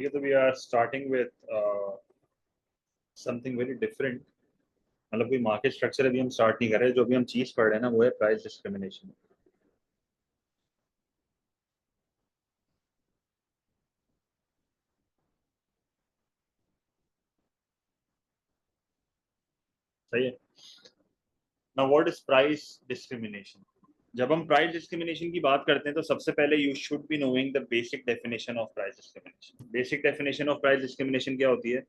ठीक है, तो we are starting with something very different. मतलब कोई मार्केट स्ट्रक्चर अभी हम स्टार्ट नहीं कर रहे, जो भी हम चीज पढ़ रहे हैं ना वो है प्राइस डिस्क्रिमिनेशन। सही है ना। What is price discrimination? जब हम प्राइस डिस्क्रिमिनेशन की बात करते हैं तो सबसे पहले you should be knowing the basic definition of price discrimination. Basic definition of price discrimination क्या होती है?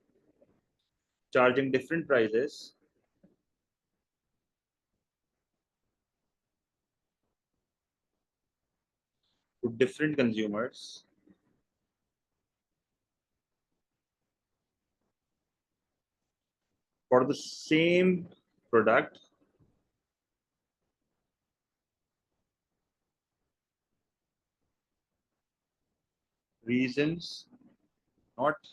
Charging different prices to different consumers for the same product reasons not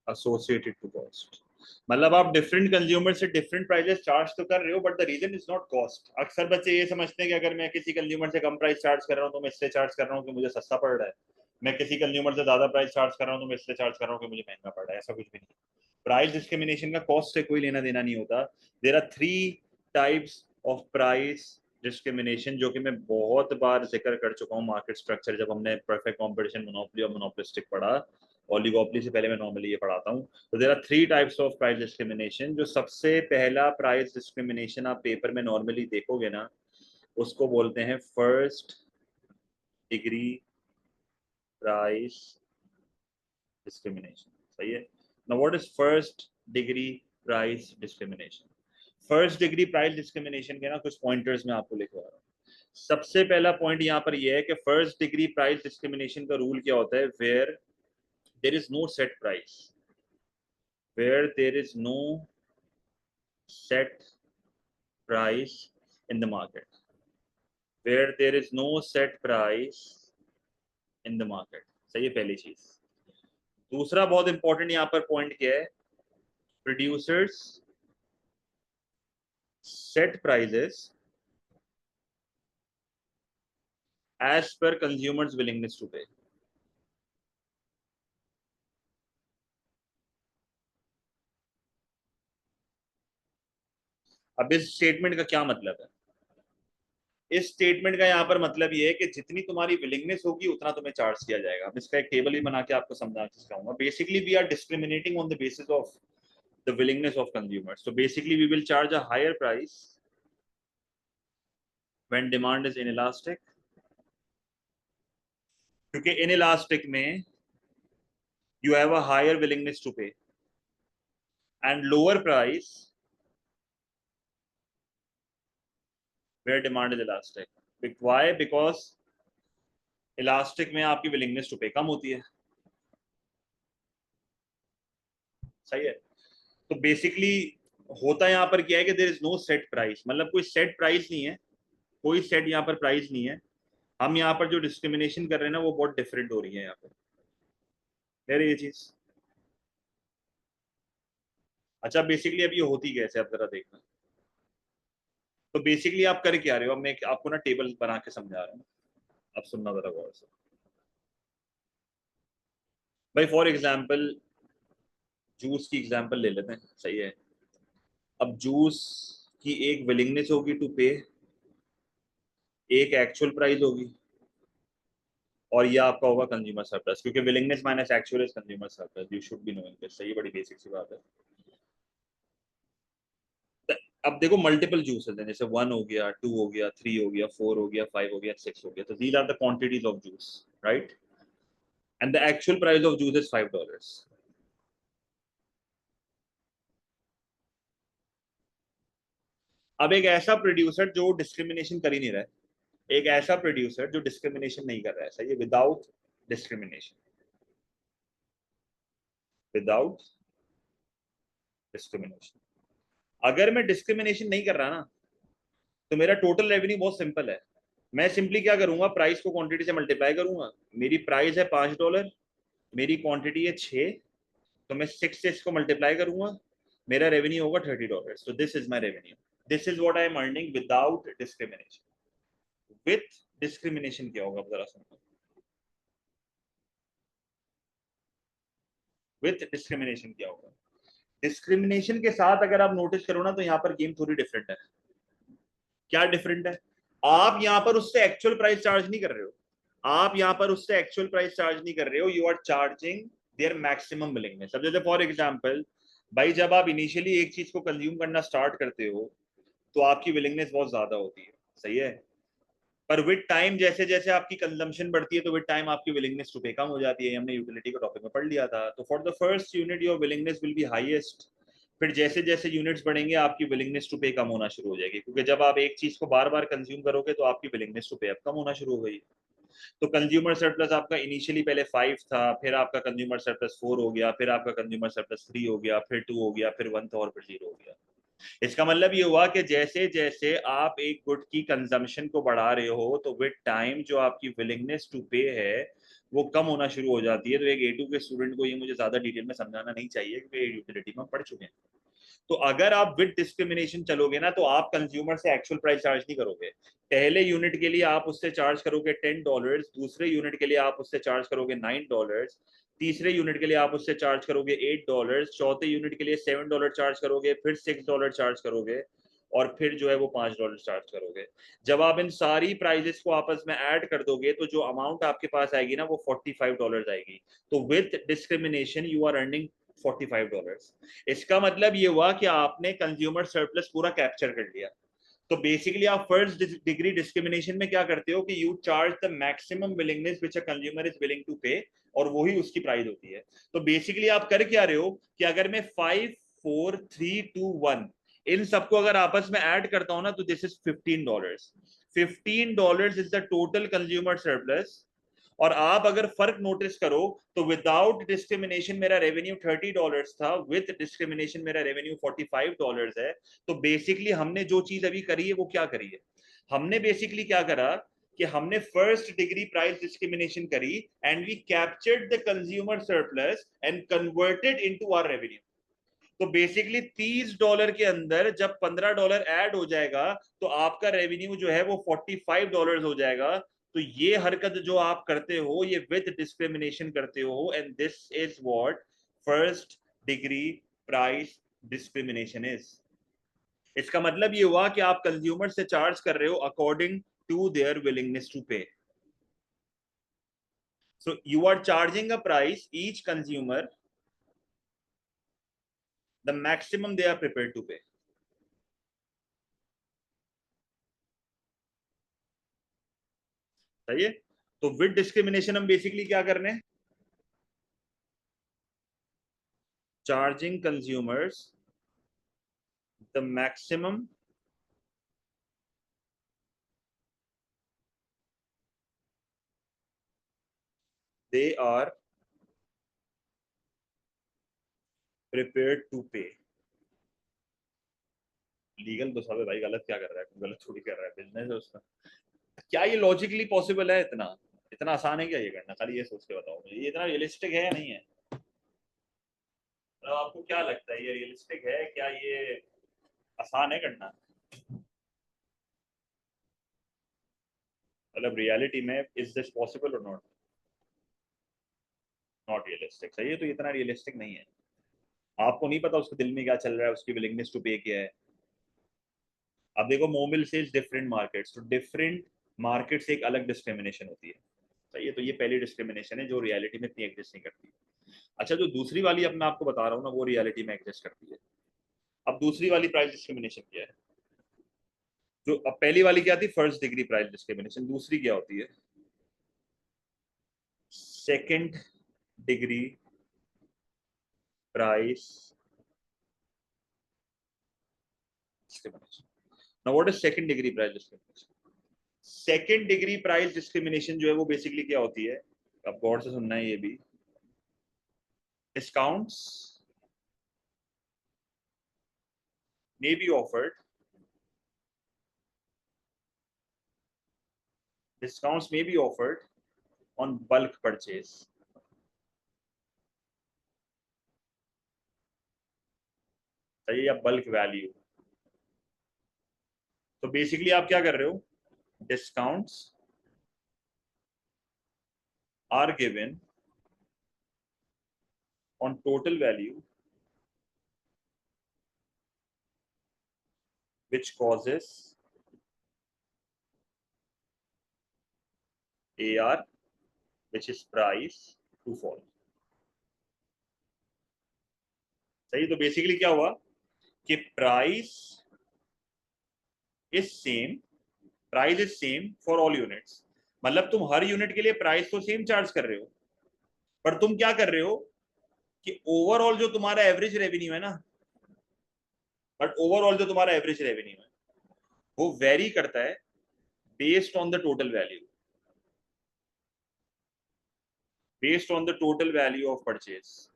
associated to cost। मतलब आप डिफरेंट कंज्यूमर से different prices charge तो कर रहे हो, but the reason is not cost. अक्सर बच्चे ये समझते हैं कि अगर मैं किसी कंज्यूमर से कम प्राइस चार्ज कर रहा हूँ तो मैं इसलिए चार्ज कर रहा हूँ कि मुझे सस्ता पड़ रहा है, मैं किसी कंज्यूमर से ज्यादा प्राइस चार्ज कर रहा हूँ तो मैं इसलिए चार्ज कर रहा हूँ कि मुझे महंगा पड़ रहा है। ऐसा कुछ भी नहीं। प्राइस डिस्क्रिमिनेशन का कॉस्ट से कोई लेना देना नहीं होता। There are three types of price discrimination, जो कि मैं बहुत बार जिक्र कर चुका हूँ मार्केट स्ट्रक्चर, जब हमने परफेक्ट कॉम्पिटिशन, मोनोपोली और मोनोपोलिस्टिक पढ़ा। ओलिगोपोली से पहले मैं नॉर्मली ये पढ़ाता हूँ। तो there are three types of price discrimination. जो सबसे पहला प्राइस डिस्क्रिमिनेशन आप पेपर में नॉर्मली देखोगे ना, उसको बोलते हैं फर्स्ट डिग्री प्राइस डिस्क्रिमिनेशन। सही है ना। What is first degree price discrimination? First degree price discrimination के ना कुछ पॉइंटर्स मैं आपको लिखवा रहा हूँ। सबसे पहला पॉइंट यहाँ पर यह है कि फर्स्ट डिग्री प्राइस डिस्क्रिमिनेशन का रूल क्या होता है? Where there is no set price, where there is no set price in the market, where there is no set price in the market। सही है पहली चीज। दूसरा बहुत इंपॉर्टेंट यहाँ पर पॉइंट क्या है? Producers set prices as per consumers willingness to pay. अब इस स्टेटमेंट का क्या मतलब है? इस स्टेटमेंट का यहाँ पर मतलब ये है कि जितनी तुम्हारी विलिंगनेस होगी उतना तुम्हें चार्ज किया जाएगा। अब इसका एक टेबल ही बना के आपको समझाना चाहूंगा। Basically we are discriminating on the basis of the willingness of consumers। So basically we will charge a higher price when demand is inelastic, क्योंकि inelastic में you have a higher willingness to pay, and lower price where demand is elastic। Why? Because elastic में आपकी willingness to pay कम होती है। सही है। तो basically होता यहाँ पर क्या है कि there is no set price, मतलब कोई सेट प्राइस नहीं है, कोई सेट यहाँ पर प्राइस नहीं है। हम यहाँ पर जो डिस्क्रिमिनेशन कर रहे हैं ना वो बहुत डिफरेंट हो रही है यहाँ पर। ये चीज अच्छा, बेसिकली अब ये होती कैसे, आप जरा देखना। तो बेसिकली आप कर क्या रहे हो? अब मैं आपको ना टेबल बना के समझा रहा हूँ, अब सुनना जरा गौर से। भाई फॉर एग्जांपल जूस की एग्जांपल ले लेते हैं। सही है। अब जूस की एक विलिंगनेस होगी टू पे, एक एक्चुअल प्राइस होगी, और ये आपका होगा कंज्यूमर सरप्लस, क्योंकि willingness minus actual is consumer surplus. You should be knowing this. सही, बड़ी बेसिक सी बात है। अब देखो मल्टीपल जूसेस हैं, जैसे 1 हो गया, 2 हो गया, 3 हो गया, 4 हो गया, 5 हो गया, 6 हो गया। तो these are the quantities of juice, right? And the actual price of juice is $5। अब एक ऐसा प्रोड्यूसर जो डिस्क्रिमिनेशन कर ही नहीं रहा है, एक ऐसा प्रोड्यूसर जो डिस्क्रिमिनेशन नहीं कर रहा है। सही है। Without discrimination, without discrimination. अगर मैं डिस्क्रिमिनेशन नहीं कर रहा ना, तो मेरा टोटल रेवेन्यू बहुत सिंपल है। मैं सिंपली क्या करूंगा? प्राइस को क्वांटिटी से मल्टीप्लाई करूंगा। मेरी प्राइस है $5, मेरी क्वांटिटी है 6, तो मैं 6 से इसको मल्टीप्लाई करूंगा, मेरा रेवेन्यू होगा $30। तो this is my revenue, this is what I am earning without discrimination. With discrimination क्या होगा जरा सुनो। विथ डिस्क्रिमिनेशन क्या होगा? डिस्क्रिमिनेशन के साथ अगर आप नोटिस करो ना तो यहाँ पर गेम थोड़ी डिफरेंट है। क्या डिफरेंट है? आप यहाँ पर उससे एक्चुअल प्राइस चार्ज नहीं कर रहे हो, आप यहाँ पर उससे एक्चुअल प्राइस चार्ज नहीं कर रहे हो, you are charging their maximum willingness. अब जैसे फॉर एग्जांपल भाई, जब आप इनिशियली एक चीज को कंज्यूम करना स्टार्ट करते हो तो आपकी विलिंगनेस बहुत ज्यादा होती है, सही है। पर विद टाइम जैसे जैसे आपकी कंजम्पशन बढ़ती है तो विद टाइम आपकी विलिंगनेस टू पे कम हो जाती है। हमने यूटिलिटी के टॉपिक में पढ़ लिया था। तो for the first unit your willingness will be highest, फिर जैसे जैसे यूनिट्स बढ़ेंगे आपकी विलिंगनेस टू पे कम होना शुरू हो जाएगी, क्योंकि जब आप एक चीज को बार बार कंज्यूम करोगे तो आपकी विलिंगनेस टू पे अब कम होना शुरू हो गई। तो कंज्यूमर सरप्लस आपका इनिशियली पहले 5 था, फिर आपका कंज्यूमर सरप्लस 4 हो गया, फिर आपका कंज्यूमर सरप्लस 3 हो गया, फिर 2 हो गया, फिर 1 था और फिर 0 हो गया। इसका मतलब ये हुआ कि जैसे जैसे आप एक गुड की कंजम्पशन को बढ़ा रहे हो तो विद टाइम जो आपकी विलिंगनेस टू पे है वो कम होना शुरू हो जाती है। तो एक A2 के स्टूडेंट को ये मुझे ज्यादा डिटेल में समझाना नहीं चाहिए क्योंकि यूटिलिटी में पढ़ चुके हैं। तो अगर आप विद डिस्क्रिमिनेशन चलोगे ना तो आप कंज्यूमर से एक्चुअल प्राइस चार्ज नहीं करोगे। पहले यूनिट के लिए आप उससे चार्ज करोगे $10, दूसरे यूनिट के लिए आप उससे चार्ज करोगे $9, तीसरे यूनिट के लिए आप उससे चार्ज करोगे $8, चौथे यूनिट के लिए $7 चार्ज करोगे, फिर $6 चार्ज करोगे और फिर जो है वो $5 चार्ज करोगे। जब आप इन सारी प्राइजेस को आपस में ऐड कर दोगे तो जो अमाउंट आपके पास आएगी ना वो $45 आएगी। तो with discrimination you are earning $45। इसका मतलब ये हुआ कि आपने कंज्यूमर सरप्लस पूरा कैप्चर कर लिया। तो बेसिकली आप फर्स्ट डिग्री डिस्क्रिमिनेशन में क्या करते हो कि you charge the maximum willingness which a consumer is willing to pay, और वही उसकी प्राइस होती है। तो बेसिकली आप कर क्या रहे हो कि अगर मैं 5 4 3 2 1 इन सबको अगर आपस में ऐड करता हूं ना तो this is $15। $15 is the total consumer surplus. और आप अगर फर्क नोटिस करो तो विदाउट डिस्क्रिमिनेशन मेरा रेवेन्यू $30 था, विद डिस्क्रिमिनेशन मेरा रेवेन्यू $45 है। तो बेसिकली हमने जो चीज अभी करी है वो क्या करी है? हमने बेसिकली क्या करा कि हमने फर्स्ट डिग्री प्राइस डिस्क्रिमिनेशन करी and we captured the consumer surplus and converted into our revenue. तो बेसिकली $30 के अंदर जब $15 ऐड हो जाएगा तो आपका रेवेन्यू जो है वो $45 हो जाएगा। तो ये हरकत जो आप करते हो ये विद डिस्क्रिमिनेशन करते हो, and this is what first degree price discrimination is. इसका मतलब ये हुआ कि आप कंज्यूमर से चार्ज कर रहे हो according to their willingness to pay. So you are charging a price each consumer the maximum they are prepared to pay. सही है। तो विद डिस्क्रिमिनेशन हम बेसिकली क्या कर रहे हैं? Charging consumers the maximum they are prepared to pay. Legal तो सब है भाई, गलत क्या कर रहा है? गलत थोड़ी कर रहा है, बिजनेस है उसका। क्या ये लॉजिकली पॉसिबल है? इतना इतना आसान है क्या ये करना? खाली ये सोच के बताओ मुझे, ये इतना रियलिस्टिक है या नहीं है? तो आपको क्या लगता है, ये रियलिस्टिक है क्या? ये आसान है करना? मतलब रियलिटी में इज दिस पॉसिबल और नॉट? Not realistic. सही है। तो इतना रियलिस्टिक नहीं है। आपको नहीं पता उसके दिल में क्या चल रहा है, उसकी विलिंगनेस टू पे क्या है। अब देखो, मोबिल सेल्स डिफरेंट मार्केट्स, तो डिफरेंट मार्केट से एक अलग डिस्क्रिमिनेशन होती है। सही है। तो ये पहली डिस्क्रिमिनेशन है जो रियलिटी में इतनी एग्जिस्ट नहीं करती। अच्छा, जो दूसरी वाली अब मैं आपको बता रहा हूँ ना वो रियलिटी में एग्जिस्ट करती है। अब दूसरी वाली प्राइस डिस्क्रिमिनेशन क्या है? जो अब पहली वाली क्या थी? First degree price discrimination. दूसरी क्या होती है? Second degree price discrimination. Now what is second degree price discrimination? Second degree price discrimination जो है वो बेसिकली क्या होती है? अब गौर से सुनना है ये भी। Discounts may be offered discounts may be offered on bulk purchase। सही, या बल्क वैल्यू। तो बेसिकली आप क्या कर रहे हो? Discounts are given on total value which causes AR, which is price, to fall. सही, तो बेसिकली क्या हुआ कि price is same for all units. मतलब तुम हर यूनिट के लिए प्राइस तो सेम चार्ज कर रहे हो, पर तुम क्या कर रहे हो कि ओवरऑल जो तुम्हारा एवरेज रेवेन्यू है ना, वो वेरी करता है based on the total value, of purchase.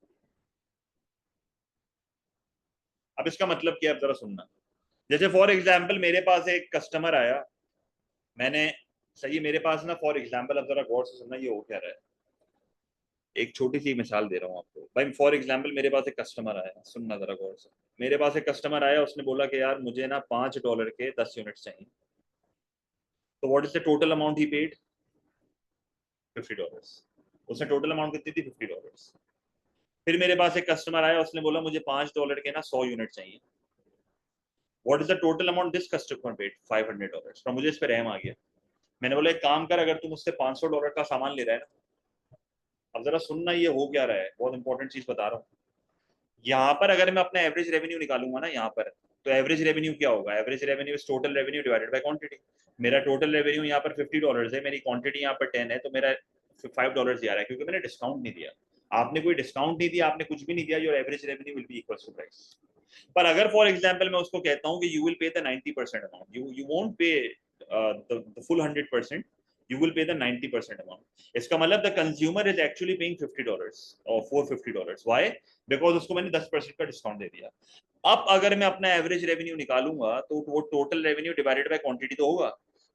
अब इसका मतलब क्या है, जरा सुनना। जैसे फॉर एग्जाम्पल मेरे पास एक कस्टमर आया, मैंने सही मेरे पास ना, फॉर एग्जाम्पल, अब जरा गौर से सुनना ये हो क्या रहा है। एक छोटी सी मिसाल दे रहा हूँ आपको भाई। फॉर एग्जाम्पल मेरे पास एक कस्टमर आया, सुनना जरा गौर से। मेरे पास एक कस्टमर आया, उसने बोला कि यार मुझे ना $5 के 10 यूनिट्स चाहिए। तो what is the total amount he paid? $50। उसने टोटल अमाउंट कितनी थी? $50। फिर मेरे पास एक कस्टमर आया, उसने बोला मुझे $5 के ना 100 यूनिट चाहिए। What is the total amount this customer paid? $500। तो मुझे इस पर रहम आ गया। मैंने बोला एक काम कर, अगर तुम उससे $500 का सामान ले रहा है ना, अब जरा सुनना ये हो क्या रहा है, बहुत इंपॉर्टेंट चीज बता रहा हूँ। यहाँ पर अगर मैं अपना एवरेज रेवेन्यू निकालूंगा ना यहाँ पर, तो एवरेज रेवेन्यू क्या होगा? Average revenue is total revenue divided by quantity. मेरा टोटल रेवेन्यू यहाँ पर $50 है, मेरी क्वांटिटी यहाँ पर 10 है, तो मेरा $5 दिया रहा है, क्योंकि मैंने डिस्काउंट नहीं दिया। आपने कोई डिस्काउंट नहीं दिया, आपने कुछ भी नहीं दिया, your average revenue will be equal to price. पर अगर फॉर एग्जाम्पल मैं उसको कहता हूँ कि you will pay the 90% amount, you won't pay the full 100%, you will pay the 90% amount. इसका मतलब the consumer is actually paying $50 or for $50. Why? Because उसको मैंने 10% का डिस्काउंट दे दिया। अब अगर मैं अपना एवरेज रेवेन्यू निकालूंगा तो वो total revenue divided by quantity तो होगा,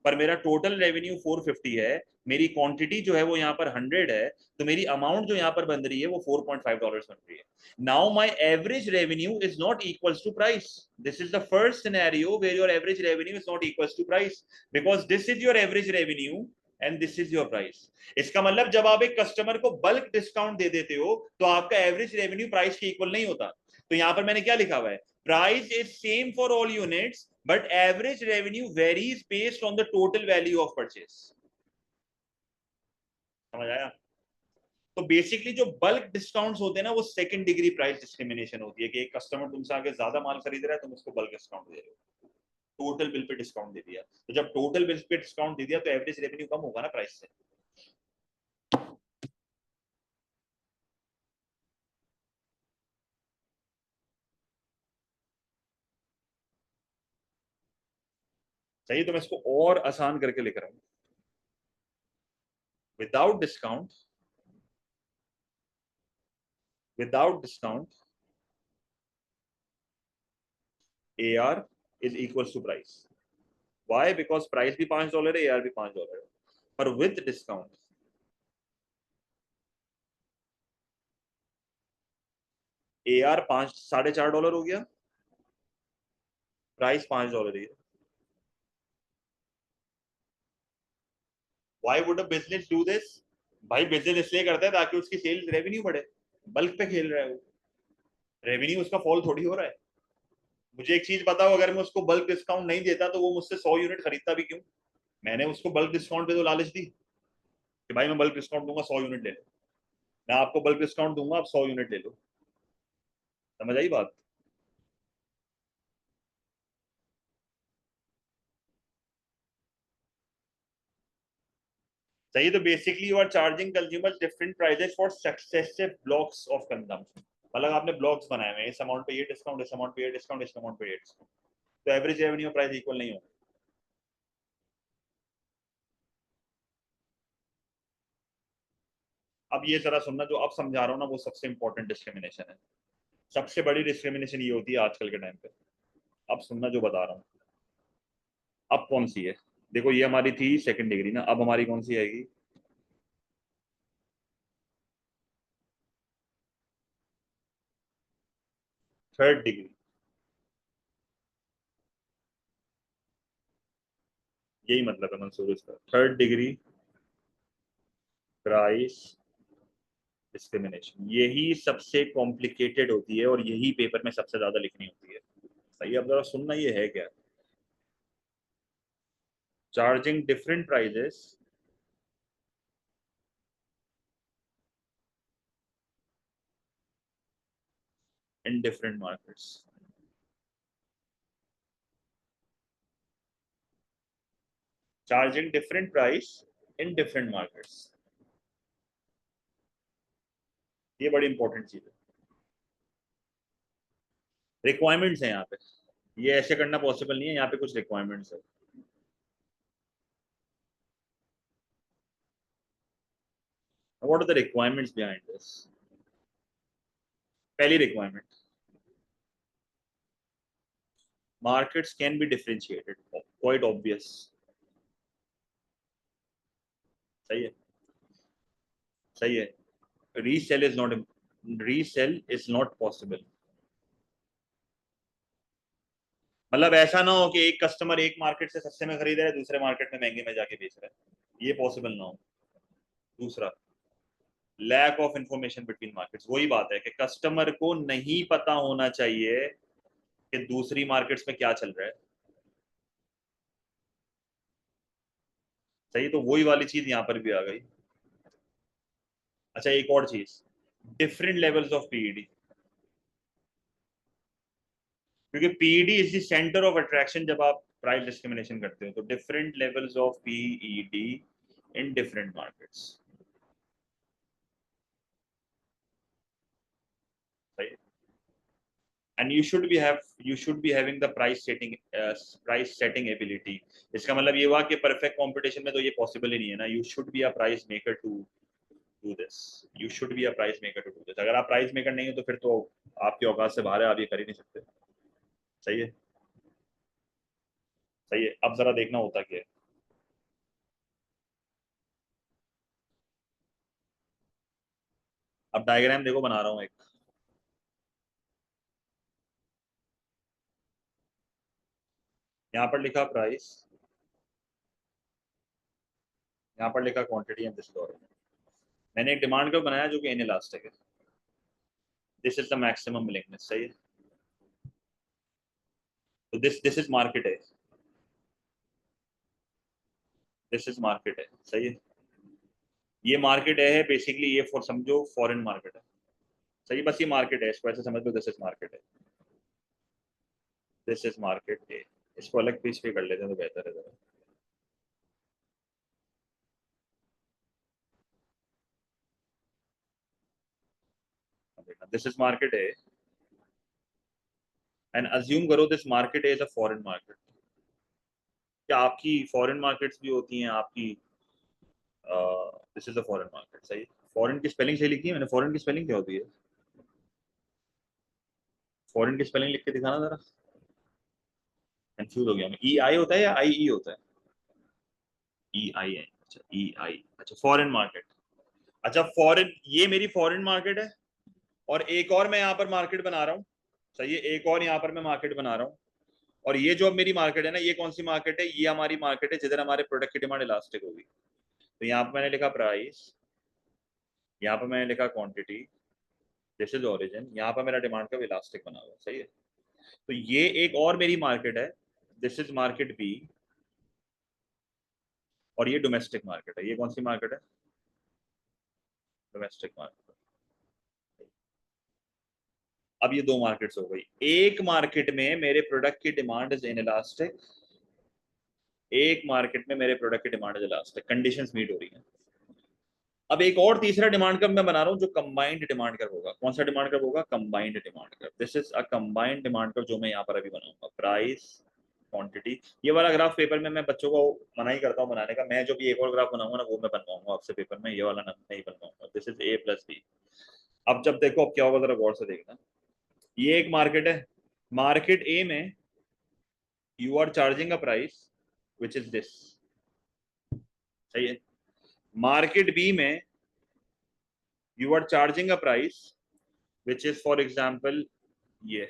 पर मेरा टोटल रेवेन्यू 450 है, मेरी क्वांटिटी जो है वो यहाँ पर 100 है, तो मेरी अमाउंट जो यहाँ पर बन रही है वो $4.5 बन रही है। Now my average revenue is not equals to price. This is the first scenario where your average revenue is not equals to price, because this is your average revenue and this is your price. इसका मतलब जब आप एक customer को bulk discount दे देते हो तो आपका एवरेज रेवेन्यू प्राइस के इक्वल नहीं होता। तो यहां पर मैंने क्या लिखा हुआ है? Price is same for all units but average revenue varies based on the total value of purchase. समझ आया? तो बेसिकली जो बल्क डिस्काउंट्स होते हैं ना, वो सेकंड डिग्री प्राइस डिस्क्रिमिनेशन होती है कि एक कस्टमर तुमसे आगे ज्यादा माल खरीद रहा है, तुम उसको बल्क डिस्काउंट दे रहे हो, टोटल बिल पे डिस्काउंट दे दिया। तो जब टोटल बिल पे डिस्काउंट दे दिया तो एवरेज रेवेन्यू कम होगा ना प्राइस से। सही, तो मैं इसको और आसान करके लिख रहा हूं। Without discount, without discount AR is equals to price. Why? Because price भी $5 है, AR भी $5 है, पर with discount AR 5 $4.5 हो गया, प्राइस $5 ही है। Why would a business do this? भाई बिजनेस इसलिए करता है ताकि उसकी सेल्स रेवेन्यू बढ़े। बल्क पे खेल रहा है वो, रेवेन्यू उसका फॉल थोड़ी हो रहा है। मुझे एक चीज बताओ, अगर मैं उसको बल्क डिस्काउंट नहीं देता तो वो मुझसे 100 यूनिट खरीदता भी क्यों? मैंने उसको बल्क डिस्काउंट पे तो लालच दी कि भाई मैं बल्क डिस्काउंट दूंगा, 100 यूनिट ले लो। मैं आपको बल्क डिस्काउंट दूंगा, आप 100 यूनिट ले लो। समझ आई बात? सही, तो basically you are charging consumers different prices for successive blocks of consumption. मतलब आपने ब्लॉक्स बनाए हुए हैं, इस अमाउंट पे ये डिस्काउंट, इस अमाउंट पे ये डिस्काउंट, इस अमाउंट पे ये डिस्काउंट, तो एवरेज रेवेन्यू प्राइस इक्वल नहीं होगा। अब ये जरा सुनना, जो अब समझा रहा हूँ ना, वो सबसे इंपॉर्टेंट डिस्क्रिमिनेशन है। सबसे बड़ी डिस्क्रिमिनेशन ये होती है आजकल के टाइम पे। अब सुनना जो बता रहा हूँ। अब कौन सी है? देखो ये हमारी थी सेकंड डिग्री ना, अब हमारी कौन सी आएगी? Third degree. यही मतलब है मंसूर इसका, थर्ड डिग्री प्राइस डिस्क्रिमिनेशन, यही सबसे कॉम्प्लिकेटेड होती है और यही पेपर में सबसे ज्यादा लिखनी होती है। सही, अब जरा सुनना, ये है क्या? Charging different prices in different markets. Charging different price in different markets, ये बड़ी इंपॉर्टेंट चीज है। रिक्वायरमेंट्स है यहाँ पे, ये ऐसे करना पॉसिबल नहीं है, यहाँ पे कुछ रिक्वायरमेंट्स है। What are the requirements behind this? पहली requirement, markets can be differentiated, quite obvious. सही है, सही है। Resale is not, resale is not possible. मतलब ऐसा ना हो कि एक कस्टमर एक मार्केट से सस्ते में खरीद रहा है, दूसरे मार्केट में महंगे में जाके बेच रहा है, ये पॉसिबल ना हो। दूसरा, lack of information between markets, वही बात है कि कस्टमर को नहीं पता होना चाहिए कि दूसरी मार्केट्स में क्या चल रहा है। सही, तो वही वाली चीज यहां पर भी आ गई। अच्छा, एक और चीज, डिफरेंट लेवल्स ऑफ पीईडी, क्योंकि PED is the centre of attraction जब आप प्राइस डिस्क्रिमिनेशन करते हो, तो different levels of PED in different markets. सही, and you should be having the price setting ability. इसका मतलब ये हुआ कि परफेक्ट कंपटीशन में तो ये पॉसिबल ही नहीं है ना, you should be a price maker to do this, you should be a price maker to do this. अगर आप प्राइस मेकर नहीं हो तो फिर तो आपकी औकात से बाहर है, आप ये कर ही नहीं सकते। सही है, सही है। अब जरा देखना होता क्या है। अब डायग्राम देखो, बना रहा हूँ एक। यहाँ पर लिखा प्राइस, यहाँ पर लिखा quantity and this is order. मैंने एक डिमांड कर्व बनाया जो कि इनइलास्टिक है। This is the maximum willingness. सही है, तो दिस इज मार्केट है, दिस इज मार्केट है। सही है, ये मार्केट है बेसिकली, ये फॉर समझो फॉरेन मार्केट है। सही, बस ये मार्केट है, इसको ऐसे समझ लो, दिस इज मार्केट है, दिस इज मार्केट है। इसको अलग पीस पे कर लेते हैं तो बेहतर है जरा। दिस इज मार्केट है, एंड अज्यूम करो this market is a foreign market. क्या आपकी फॉरेन मार्केट्स भी होती हैं आपकी? This is a foreign market. सही, फॉरेन की स्पेलिंग सही लिखी है मैंने? फॉरेन की स्पेलिंग क्या होती है? फॉरेन की स्पेलिंग लिख के दिखाना जरा, कंफ्यूज हो गया मैं। ई आई होता है या आई ई होता है? ई आई है, अच्छा ई आई, अच्छा फॉरेन मार्केट। अच्छा फॉरेन, ये मेरी फॉरेन मार्केट है, और एक और मैं यहाँ पर मार्केट बना रहा हूँ। सही है, एक और यहाँ पर मैं मार्केट बना रहा हूँ। और ये जो अब मेरी मार्केट है ना, ये कौन सी मार्केट है? ये हमारी मार्केट है जिधर हमारे प्रोडक्ट की डिमांड इलास्टिक होगी। तो यहाँ पर मैंने लिखा प्राइस, यहाँ पर मैंने लिखा क्वांटिटी, दिस इज ओरिजिन, यहाँ पर मेरा डिमांड का इलास्टिक बना हुआ। सही है, तो ये एक और मेरी मार्केट है, दिस इज मार्केट बी, और ये डोमेस्टिक मार्केट है। ये कौन सी मार्केट है? Domestic market. अब ये दो मार्केट्स हो गई। एक मार्केट में मेरे प्रोडक्ट की डिमांड इज इनइलास्टिक, एक मार्केट में मेरे प्रोडक्ट की demand is elastic, conditions meet हो रही हैं। अब एक और तीसरा डिमांड कर्व मैं बना रहा हूँ जो कंबाइंड डिमांड कर्व होगा। कौन सा डिमांड कर्व होगा? Combined demand curve. This is a combined demand curve जो मैं यहाँ पर अभी बनाऊंगा। प्राइस, क्वांटिटी, ये वाला ग्राफ पेपर में मैं बच्चों को मना ही करता हूँ बनाने का। मैं जो भी एक और ग्राफ बनाऊंगा ना वो मैं बनवाऊंगा आपसे पेपर में, ये वाला नहीं बनवाऊंगा। This is A plus B. अब जब देखो अब क्या होगा जरा गौर से देखना। ये एक मार्केट है, मार्केट ए में you are charging a price which is this. सही है, मार्केट बी में you are charging a price which is for example ये।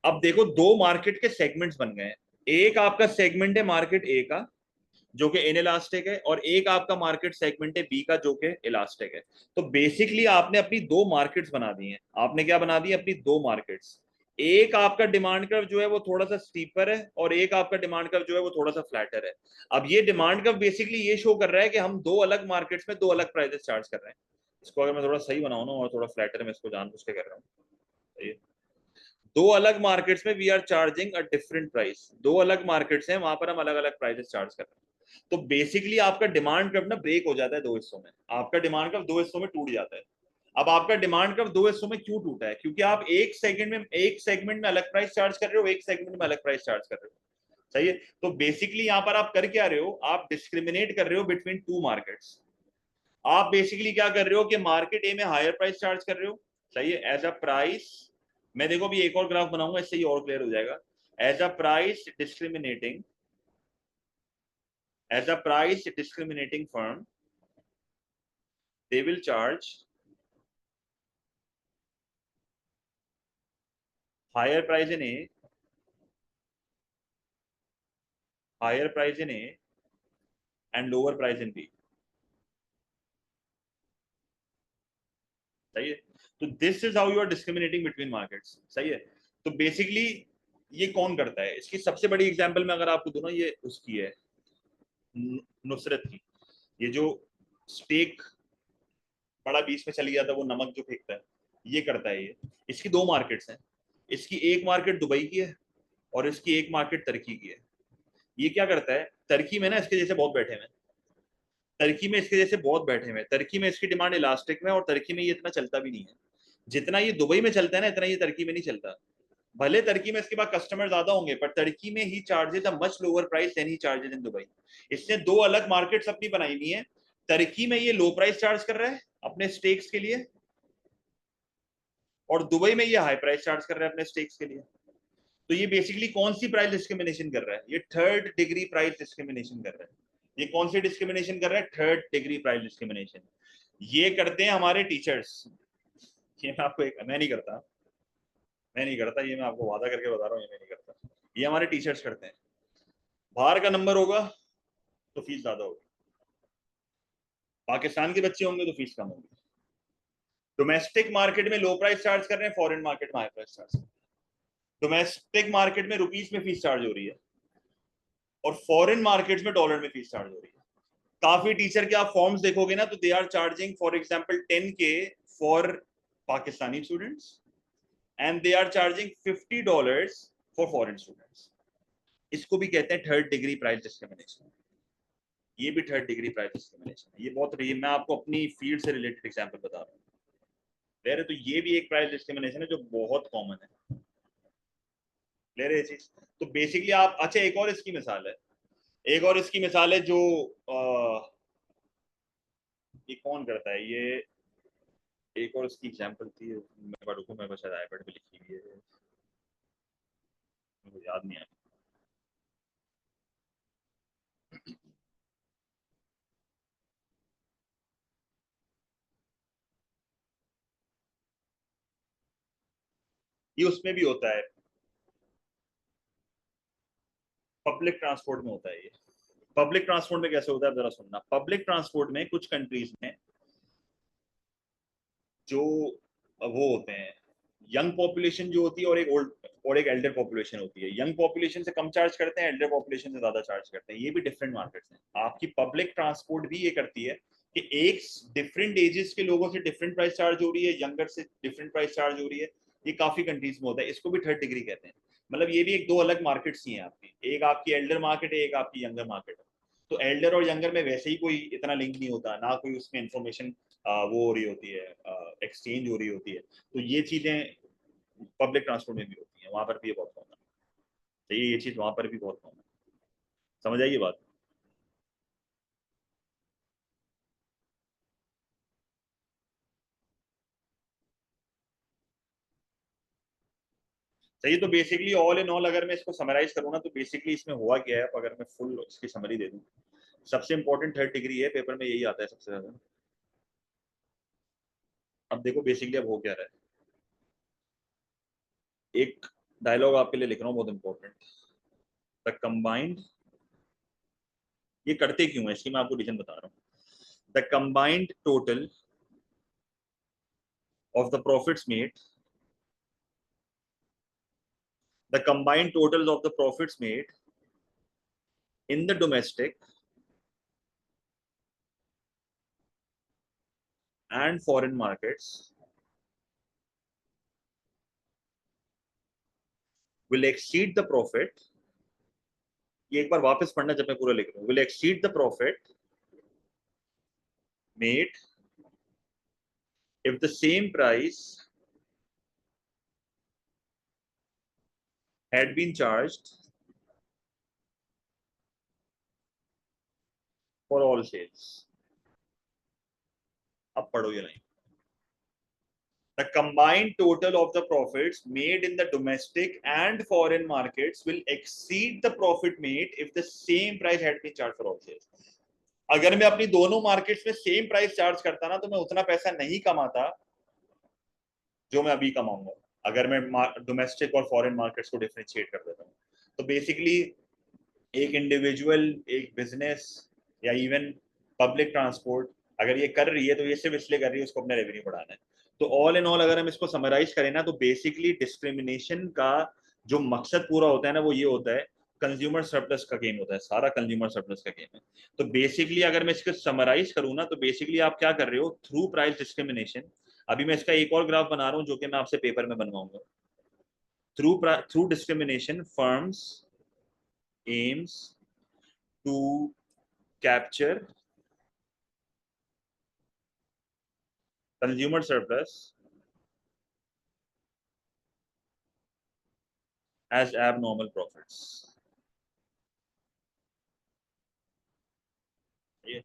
अब देखो दो मार्केट के सेगमेंट्स बन गए हैं। एक आपका सेगमेंट है मार्केट ए का, जो कि इनइलास्टिक है, और एक आपका मार्केट सेगमेंट है बी का जो कि इलास्टिक है। तो बेसिकली आपने अपनी दो मार्केट्स बना दी हैं। आपने क्या बना दी है? अपनी दो मार्केट्स। एक आपका डिमांड कर्व जो है वो थोड़ा सा स्टीपर है, और एक आपका डिमांड कर्व जो है वो थोड़ा सा फ्लैटर है। अब ये डिमांड कर्व बेसिकली ये शो कर रहा है कि हम दो अलग मार्केट्स में दो अलग प्राइसेस चार्ज कर रहे हैं। इसको अगर मैं थोड़ा सही बनाऊं ना, और थोड़ा फ्लैटर में इसको जानबूझ के कर रहा हूँ, दो अलग मार्केट्स में we are charging a different price. दो अलग मार्केट्स हैं, वहां पर हम अलग अलग प्राइसेस चार्ज कर रहे हैं। तो बेसिकली आपका डिमांड कर्व ना ब्रेक हो जाता है दो हिस्सों में। आपका डिमांड कर्व दो हिस्सों में टूट जाता है। अब आपका डिमांड कर्व दो हिस्सों में क्यों टूटा है? क्योंकि आप एक सेगमेंट में अलग प्राइस चार्ज कर रहे हो, एक सेगमेंट में अलग प्राइस चार्ज कर रहे हो। सही है। तो बेसिकली यहां पर आप कर क्या रहे हो? आप डिस्क्रिमिनेट कर रहे हो बिटवीन टू मार्केट्स। आप बेसिकली क्या कर रहे हो कि मार्केट ए में हायर प्राइस चार्ज कर रहे हो। सही है। एज अ प्राइस, मैं देखो भी एक और ग्राफ बनाऊंगा, इससे ही और क्लियर हो जाएगा। As a price discriminating, as a price discriminating firm, they will charge higher price in A, higher price in A and lower price in B. सही है। तो this is how you are discriminating between markets. सही है। तो basically ये कौन करता है? इसकी सबसे बड़ी एग्जांपल मैं अगर आपको दूं ना, ये उसकी है, नुसरत की। ये जो स्टेक बड़ा बीच में चली जाता है, वो नमक जो फेंकता है, ये करता है ये। इसकी दो मार्केट्स हैं। इसकी एक मार्केट दुबई की है, और इसकी एक मार्केट तुर्की की है। ये क्या करता है? तुर्की में ना इसके जैसे बहुत बैठे हुए हैं। तुर्की में इसके जैसे बहुत बैठे हुए हैं। तुर्की में इसकी डिमांड इलास्टिक में, और तुर्की में ये इतना चलता भी नहीं है। जितना ये दुबई में चलता है ना, इतना ये तुर्की में नहीं चलता। भले तुर्की में इसके पास कस्टमर ज्यादा होंगे, पर तुर्की में he charges a much lower price than he charges in Dubai. इसने दो अलग मार्केट्स अपनी बनाई हुई है। तुर्की में ये लो प्राइस चार्ज कर रहा है अपने स्टेक्स के लिए, और दुबई में ये हाई प्राइस चार्ज कर रहा है अपने स्टेक्स के लिए। तो ये बेसिकली कौन सी प्राइस डिस्क्रिमिनेशन कर रहा है? ये थर्ड डिग्री प्राइस डिस्क्रिमिनेशन कर रहा है। ये कौन सी डिस्क्रिमिनेशन कर रहा है? Third degree price discrimination. ये करते हैं हमारे टीचर्स। ये मैं आपको मैं नहीं करता। मैं नहीं करता ये, मैं आपको वादा करके बता रहा हूँ, ये मैं नहीं करता। ये हमारे टीचर्स करते हैं। बाहर का नंबर होगा तो फीस ज्यादा होगी, पाकिस्तान के बच्चे होंगे तो फीस कम होगी। डोमेस्टिक मार्केट में लो प्राइस चार्ज कर रहे हैं, फॉरेन मार्केट में हाई प्राइस चार्ज कर रहे हैं। डोमेस्टिक मार्केट में रुपीस में फीस चार्ज हो रही है, और फॉरेन मार्केट्स में डॉलर में फीस चार्ज हो रही है। काफी टीचर के आप फॉर्म्स देखोगे ना, तो they are charging for example 10K for Pakistani students, and they are charging $50 for foreign students. इसको भी कहते हैं थर्ड डिग्री प्राइस डिस्क्रिमिनेशन। ये भी थर्ड डिग्री प्राइस डिस्क्रिमिनेशन है। ये बहुत मैं आपको अपनी फील्ड से रिलेटेड एग्जांपल बता रहा हूँ। ले रहे, तो ये भी एक प्राइस डिस्क्रिमिनेशन है जो बहुत कॉमन है। ले रहे चीज। तो बेसिकली आप, अच्छा एक और इसकी मिसाल है, एक और इसकी मिसाल है जो ये कौन करता है ये। एक और इसकी एग्जांपल थी, मैं रुको, मेरे पास शायद आईपैड पे लिखी हुई है, मुझे याद नहीं आ रही। ये उसमें भी होता है, पब्लिक ट्रांसपोर्ट में होता है ये। पब्लिक ट्रांसपोर्ट में कैसे होता है जरा सुनना। पब्लिक ट्रांसपोर्ट में कुछ कंट्रीज में जो वो होते हैं, यंग पॉपुलेशन जो होती है, और एक ओल्ड और एक एल्डर पॉपुलेशन होती है। यंग पॉपुलेशन से कम चार्ज करते हैं, एल्डर पॉपुलेशन से ज्यादा चार्ज करते हैं। ये भी डिफरेंट मार्केट्स हैं। आपकी पब्लिक ट्रांसपोर्ट भी ये करती है कि एक डिफरेंट एजेस के लोगों से डिफरेंट प्राइस चार्ज हो रही है, यंगर से डिफरेंट प्राइस चार्ज हो रही है। ये काफी कंट्रीज में होता है। इसको भी थर्ड डिग्री कहते हैं। मतलब ये भी एक दो अलग मार्केट्स ही हैं आपकी, एक आपकी एल्डर मार्केट है, एक आपकी यंगर मार्केट है। तो एल्डर और यंगर में वैसे ही कोई इतना लिंक नहीं होता ना, कोई उसमें इंफॉर्मेशन वो हो रही होती है, एक्सचेंज हो रही होती है। तो ये चीजें पब्लिक ट्रांसपोर्ट में भी होती हैं, वहां पर भी ये बहुत कॉमन है। तो ये चीज वहां पर भी बहुत कॉमन है। समझ आइए बात। सही। तो बेसिकली ऑल इन ऑल अगर मैं इसको समराइज करूँ ना, तो बेसिकली इसमें हुआ क्या है, अगर मैं फुल इसकी समरी दे दूं। सबसे इंपॉर्टेंट थर्ड डिग्री है, पेपर में यही आता है सबसे ज्यादा। अब देखो बेसिकली अब हो क्या रहा है। एक डायलॉग आपके लिए लिख रहा हूँ, बहुत इंपॉर्टेंट। द कंबाइंड ये करते क्यों है, इसकी मैं आपको रीजन बता रहा हूँ. The combined total of the profits made, the combined totals of the profits made in the domestic and foreign markets will exceed the profit. ये एक बार वापस पढ़ना जब मैं पूरा लिख रहा हूँ. Will exceed the profit made if the same price had been charged for all sales. अब पढ़ो ये line. The combined total of the profits made in the domestic and foreign markets will exceed the profit made if the same price had been charged for all sales. अगर मैं अपनी दोनों markets में same price charge करता ना, तो मैं उतना पैसा नहीं कमाता जो मैं अभी कमाऊंगा, अगर मैं डोमेस्टिक और फॉरेन मार्केट्स को डिफरेंशिएट कर देता हूँ. तो बेसिकली एक इंडिविजुअल, एक बिजनेस या इवन पब्लिक ट्रांसपोर्ट अगर ये कर रही है तो ये सिर्फ इसलिए कर रही है उसको अपना रेवेन्यू बढ़ाना है. तो ऑल इन ऑल अगर हम इसको समराइज करें ना, तो बेसिकली डिस्क्रिमिनेशन का जो मकसद पूरा होता है ना, वो ये होता है कंज्यूमर सरप्लस का गेम होता है. सारा कंज्यूमर सरप्लस का गेम है. तो बेसिकली अगर मैं इसको समराइज करूँ ना, तो बेसिकली आप क्या कर रहे हो थ्रू प्राइस डिस्क्रिमिनेशन. अभी मैं इसका एक और ग्राफ बना रहा हूँ जो कि मैं आपसे पेपर में बनवाऊंगा. Through discrimination firms aims to capture consumer surplus as abnormal profits. ये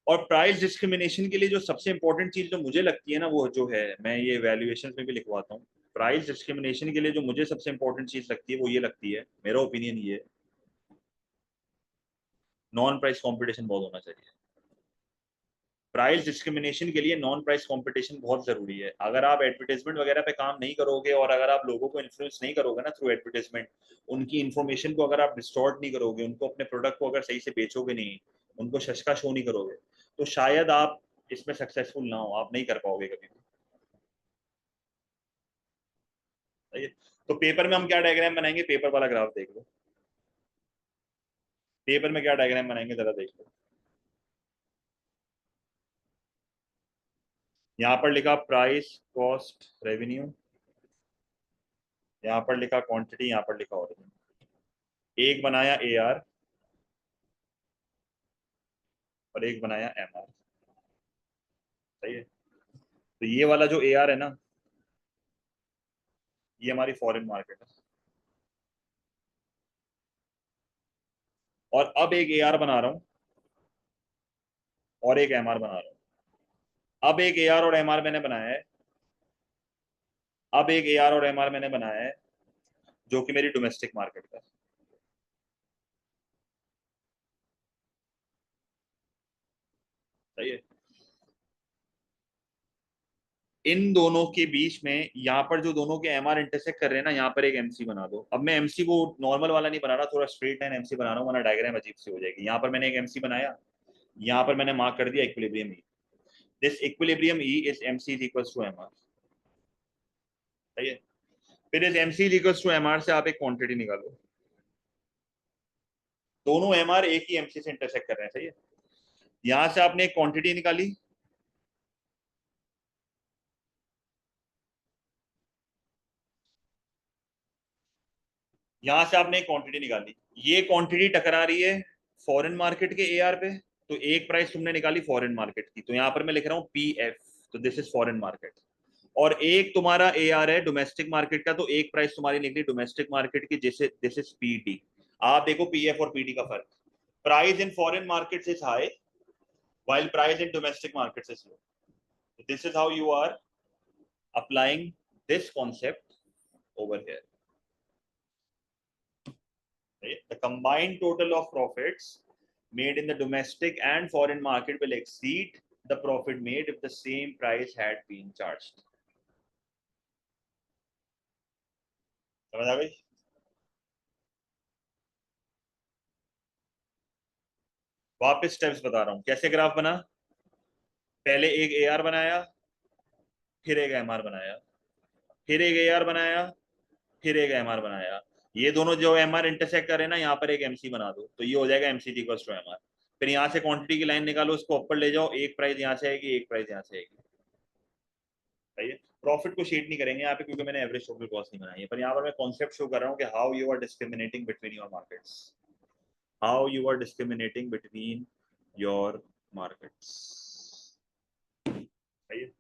और प्राइस डिस्क्रिमिनेशन के लिए जो सबसे इंपॉर्टेंट चीज जो मुझे लगती है ना, वो जो है, मैं ये वैल्यूएशन में भी लिखवाता हूँ. प्राइस डिस्क्रिमिनेशन के लिए जो मुझे सबसे इंपॉर्टेंट चीज लगती है वो ये लगती है, मेरा ओपिनियन ये, नॉन प्राइस कंपटीशन बहुत होना चाहिए. प्राइस डिस्क्रिमिनेशन के लिए नॉन प्राइस कंपटीशन बहुत जरूरी है. अगर आप एडवर्टाइजमेंट वगैरह पे काम नहीं करोगे और अगर आप लोगों को इन्फ्लुएंस नहीं करोगे ना थ्रू एडवर्टाइजमेंट, उनकी इन्फॉर्मेशन को अगर आप डिस्टॉर्ट नहीं करोगे, उनको अपने प्रोडक्ट को अगर सही से बेचोगे नहीं, उनको सस्ता शो नहीं करोगे, तो शायद आप इसमें सक्सेसफुल ना हो, आप नहीं कर पाओगे कभी भी. सही है. तो पेपर में हम क्या डायग्राम बनाएंगे, पेपर वाला ग्राफ देख लो. पेपर में क्या डायग्राम बनाएंगे जरा देख लो. यहाँ पर लिखा प्राइस कॉस्ट रेवेन्यू, यहाँ पर लिखा क्वांटिटी, यहाँ पर लिखा ऑरिजिन. एक बनाया ए आर और एक बनाया एम आर. सही है. तो ये वाला जो ए आर है ना, ये हमारी फॉरेन मार्केट है. और अब एक ए आर बना रहा हूँ और एक एम आर बना रहा हूँ. अब एक ए आर और एम आर मैंने बनाया है, अब एक ए आर और एम आर मैंने बनाया है जो कि मेरी डोमेस्टिक मार्केट का है. सही है. इन दोनों के बीच में यहाँ पर जो दोनों के एमआर इंटरसेक्ट कर रहे हैं ना, यहाँ पर एक एमसी बना दो. अब मैं एमसी वो नॉर्मल वाला नहीं बना रहा, थोड़ा स्ट्रेट लाइन एमसी बना रहा हूँ, वरना डायग्राम अजीब सी हो जाएगी. यहाँ पर मैंने एक एमसी बनाया, यहाँ पर मैंने मार्क कर दिया equilibrium E. This equilibrium E is MC is equals to MR. सही है. फिर इस MC is equals to MR से आप एक क्वांटिटी निकालो. दोनों एमआर एक ही एमसी से इंटरसेक्ट कर रहे हैं. सही है. यहां से आपने एक क्वांटिटी निकाली, यहां से आपने एक क्वांटिटी निकाली, ये क्वांटिटी टकरा रही है फॉरेन मार्केट के एआर पे. तो एक प्राइस तुमने निकाली फॉरेन मार्केट की, तो यहां पर मैं लिख रहा हूं पी एफ, तो दिस इज फॉरेन मार्केट. और एक तुम्हारा एआर है डोमेस्टिक मार्केट का, तो एक प्राइस तुम्हारी निकली डोमेस्टिक मार्केट की, जैसे दिस इज पीटी. आप देखो पीएफ और पीटी का फर्क. Price in foreign markets is high while price in domestic markets is low. So this is how you are applying this concept over here. Right? The combined total of profits made in the domestic and foreign market will exceed the profit made if the same price had been charged. समझ आ गई. वापस steps बता रहा हूँ कैसे graph बना। पहले एक AR बनाया, फिर एक MR बनाया, फिर एक AR बनाया, फिर एक MR बनाया। ये दोनों जो MR इंटरसेक्ट करे ना, यहाँ पर एक MC बना दो, तो ये हो जाएगा MCT इक्वल्स टू MR। फिर यहाँ से क्वांटिटी की लाइन निकालो, उसको ऊपर ले जाओ, एक प्राइस यहाँ से आएगी, एक प्राइस यहाँ से आएगी। सही है। प्रॉफिट को शीट नहीं करेंगे यहाँ पे क्योंकि मैंने एवरेज टोटल कॉस्ट नहीं बनाई है, पर यहाँ पर मैं कॉन्सेप्ट शो कर रहा हूँ कि how you are discriminating between your markets, how you are discriminating between your markets. सही है।